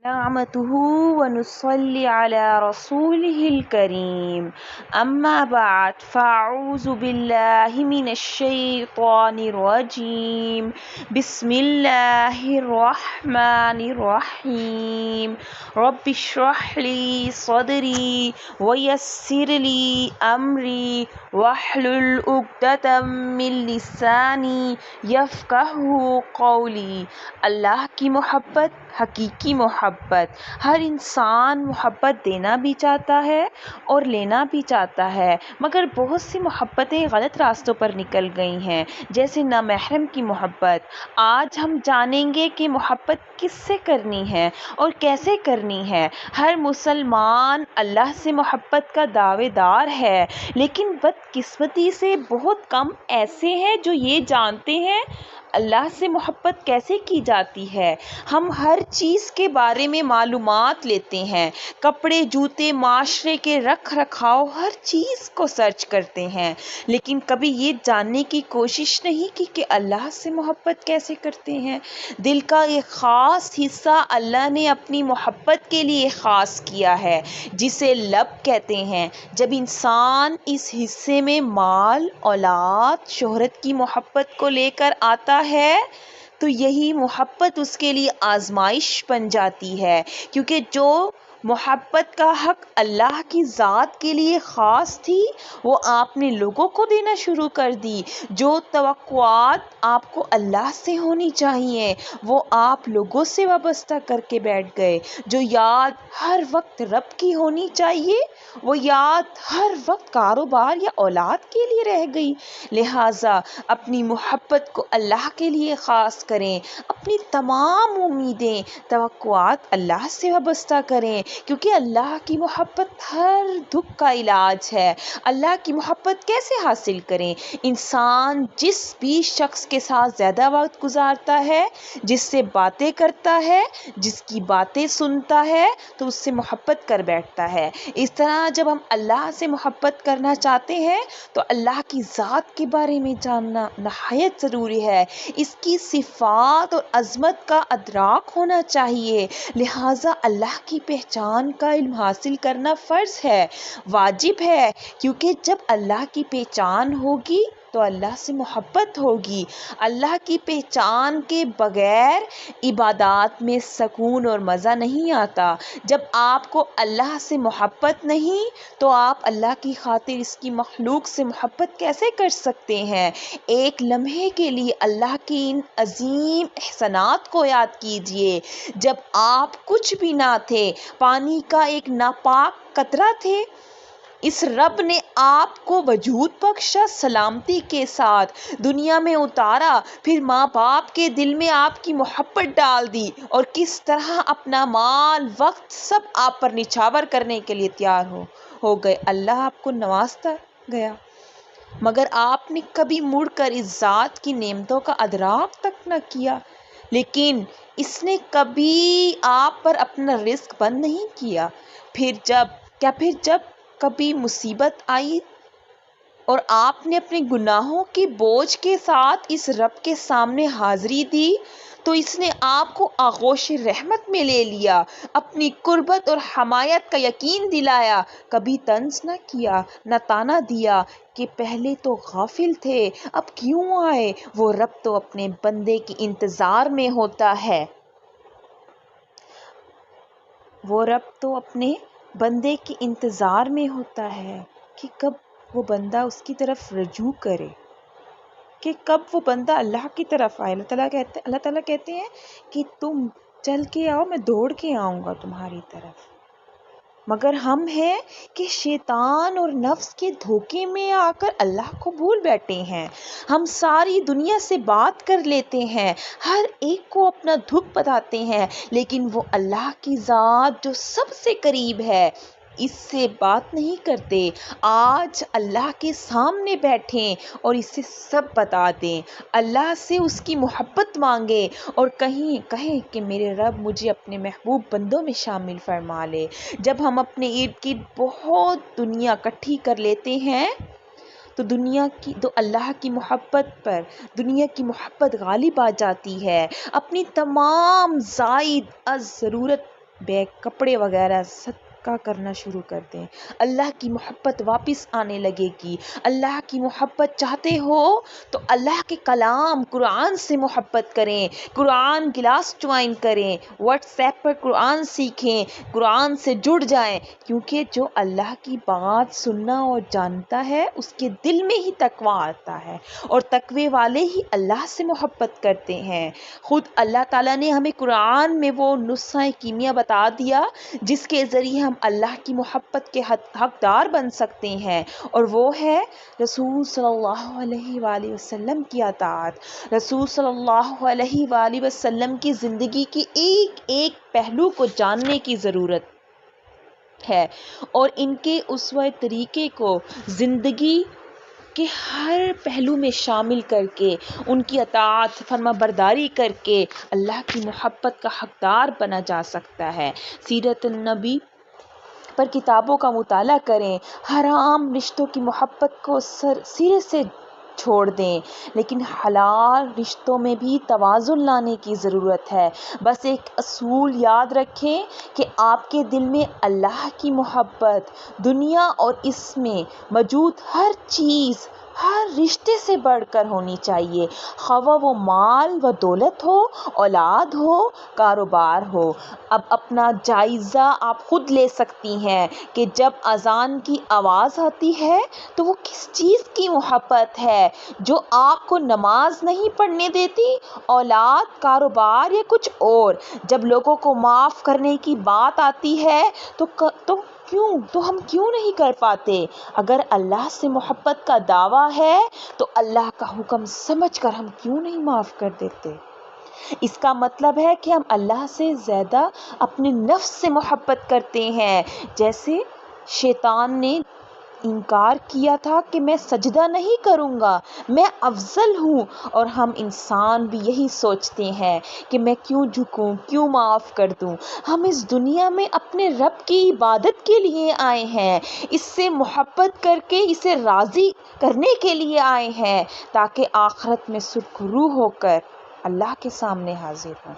نعمته ونصلي على رسوله الكريم أما بعد فأعوذ بالله من الشيطان الرجيم بسم الله الرحمن الرحيم رب اشرح لي صدري ويسر لي أمري واحلل عقدة من لساني يفقهوا قولي۔ اللہ کی محبت، حقیقی محبت۔ ہر انسان محبت دینا بھی چاہتا ہے اور لینا بھی چاہتا ہے، مگر بہت سی محبتیں غلط راستوں پر نکل گئی ہیں، جیسے نامحرم کی محبت۔ آج ہم جانیں گے کہ محبت کس سے کرنی ہے اور کیسے کرنی ہے۔ ہر مسلمان اللہ سے محبت کا دعوے دار ہے، لیکن بدقسمتی سے بہت کم ایسے ہیں جو یہ جانتے ہیں اللہ سے محبت کیسے کی جاتی ہے۔ ہم ہر چیز کے بارے میں معلومات لیتے ہیں، کپڑے، جوتے، معاشرے کے رکھ رکھاؤ، ہر چیز کو سرچ کرتے ہیں، لیکن کبھی یہ جاننے کی کوشش نہیں کی کہ اللہ سے محبت کیسے کرتے ہیں۔ دل کا ایک خاص حصہ اللہ نے اپنی محبت کے لیے خاص کیا ہے، جسے لب کہتے ہیں۔ جب انسان اس حصے میں مال، اولاد، شہرت کی محبت کو لے کر آتا ہے تو یہی محبت اس کے لیے آزمائش بن جاتی ہے، کیونکہ جو محبت کا حق اللہ کی ذات کے لیے خاص تھی وہ آپ نے لوگوں کو دینا شروع کر دی۔ جو توقعات آپ کو اللہ سے ہونی چاہیے وہ آپ لوگوں سے وابستہ کر کے بیٹھ گئے۔ جو یاد ہر وقت رب کی ہونی چاہیے وہ یاد ہر وقت کاروبار یا اولاد کے لیے رہ گئی۔ لہٰذا اپنی محبت کو اللہ کے لیے خاص کریں، اپنی تمام امیدیں، توقعات اللہ سے وابستہ کریں، کیونکہ اللہ کی محبت ہر دکھ کا علاج ہے۔ اللہ کی محبت کیسے حاصل کریں؟ انسان جس بھی شخص کے ساتھ زیادہ وقت گزارتا ہے، جس سے باتیں کرتا ہے، جس کی باتیں سنتا ہے تو اس سے محبت کر بیٹھتا ہے۔ اس طرح جب ہم اللہ سے محبت کرنا چاہتے ہیں تو اللہ کی ذات کے بارے میں جاننا نہایت ضروری ہے، اس کی صفات اور عظمت کا ادراک ہونا چاہیے۔ لہٰذا اللہ کی پہچان کا علم حاصل کرنا فرض ہے، واجب ہے، کیونکہ جب اللہ کی پہچان ہوگی تو اللہ سے محبت ہوگی۔ اللہ کی پہچان کے بغیر عبادات میں سکون اور مزہ نہیں آتا۔ جب آپ کو اللہ سے محبت نہیں تو آپ اللہ کی خاطر اس کی مخلوق سے محبت کیسے کر سکتے ہیں؟ ایک لمحے کے لیے اللہ کی ان عظیم احسانات کو یاد کیجئے۔ جب آپ کچھ بھی نہ تھے، پانی کا ایک ناپاک قطرہ تھے، اس رب نے آپ کو وجود بخشا، سلامتی کے ساتھ دنیا میں اتارا، پھر ماں باپ کے دل میں آپ کی محبت ڈال دی، اور کس طرح اپنا مال، وقت سب آپ پر نچھاور کرنے کے لیے تیار ہو گئے۔ اللہ آپ کو نوازتا گیا، مگر آپ نے کبھی مڑ کر اس ذات کی نعمتوں کا ادراک تک نہ کیا، لیکن اس نے کبھی آپ پر اپنا رزق بند نہیں کیا۔ پھر جب کبھی مصیبت آئی اور آپ نے اپنے گناہوں کے بوجھ کے ساتھ اس رب کے سامنے حاضری دی تو اس نے آپ کو آغوش رحمت میں لے لیا، اپنی قربت اور حمایت کا یقین دلایا، کبھی طنز نہ کیا، نہ طعنہ دیا کہ پہلے تو غافل تھے اب کیوں آئے۔ وہ رب تو اپنے بندے کے انتظار میں ہوتا ہے، کہ کب وہ بندہ اس کی طرف رجوع کرے، کہ کب وہ بندہ اللہ کی طرف آئے۔ اللہ تعالیٰ کہتے ہیں کہ تم چل کے آؤ، میں دوڑ کے آؤں گا تمہاری طرف، مگر ہم ہیں کہ شیطان اور نفس کے دھوکے میں آ کر اللہ کو بھول بیٹھے ہیں۔ ہم ساری دنیا سے بات کر لیتے ہیں، ہر ایک کو اپنا دکھ بتاتے ہیں، لیکن وہ اللہ کی ذات جو سب سے قریب ہے اس سے بات نہیں کرتے۔ آج اللہ کے سامنے بیٹھیں اور اسے سب بتا دیں، اللہ سے اس کی محبت مانگیں اور کہیں کہ میرے رب مجھے اپنے محبوب بندوں میں شامل فرما لے۔ جب ہم اپنے ارد گرد بہت دنیا اکٹھی کر لیتے ہیں تو اللہ کی محبت پر دنیا کی محبت غالب آ جاتی ہے۔ اپنی تمام زائد از ضرورت بیگ کپڑے وغیرہ صدقہ کرنا شروع کر دیں. اللہ کی محبت واپس آنے لگے گی. اللہ کی محبت چاہتے ہو تو اللہ کے کلام قرآن سے محبت کریں, قرآن کلاس جوائن کریں, واٹس ایپ پر قرآن سیکھیں, قرآن سے جڑ جائیں, کیونکہ جو اللہ کی بات سننا اور جانتا ہے اس کے دل میں ہی تقویٰ آتا ہے, اور تقوی والے ہی اللہ سے محبت کرتے ہیں. خود اللہ تعالیٰ نے ہمیں قرآن میں وہ نسخہ کیمیا بتا دیا جس کے ذریعے ہم اللہ کی محبت کے حقدار بن سکتے ہیں, اور وہ ہے رسول صلی اللہ علیہ وآلہ وسلم کی اطاعت. رسول صلی اللہ علیہ وآلہ وسلم کی زندگی کی ایک ایک پہلو کو جاننے کی ضرورت ہے, اور ان کے اسوہ طریقے کو زندگی کہ ہر پہلو میں شامل کر کے ان کی اطاعت فرما برداری کر کے اللہ کی محبت کا حقدار بنا جا سکتا ہے. سیرت النبی پر کتابوں کا مطالعہ کریں, حرام رشتوں کی محبت کو سرے سے چھوڑ دیں, لیکن حلال رشتوں میں بھی توازن لانے کی ضرورت ہے. بس ایک اصول یاد رکھیں کہ آپ کے دل میں اللہ کی محبت دنیا اور اس میں موجود ہر چیز, ہر رشتے سے بڑھ کر ہونی چاہیے, خواہ وہ مال و دولت ہو, اولاد ہو, کاروبار ہو. اب اپنا جائزہ آپ خود لے سکتی ہیں کہ جب اذان کی آواز آتی ہے تو وہ کس چیز کی محبت ہے جو آپ کو نماز نہیں پڑھنے دیتی, اولاد, کاروبار یا کچھ اور. جب لوگوں کو معاف کرنے کی بات آتی ہے تو ہم کیوں نہیں کر پاتے؟ اگر اللہ سے محبت کا دعویٰ ہے تو اللہ کا حکم سمجھ کر ہم کیوں نہیں معاف کر دیتے؟ اس کا مطلب ہے کہ ہم اللہ سے زیادہ اپنے نفس سے محبت کرتے ہیں. جیسے شیطان نے انکار کیا تھا کہ میں سجدہ نہیں کروں گا, میں افضل ہوں, اور ہم انسان بھی یہی سوچتے ہیں کہ میں کیوں جھکوں, کیوں معاف کر دوں. ہم اس دنیا میں اپنے رب کی عبادت کے لیے آئے ہیں, اس سے محبت کر کے اسے راضی کرنے کے لیے آئے ہیں, تاکہ آخرت میں سرخرو ہو کر اللہ کے سامنے حاضر ہوں.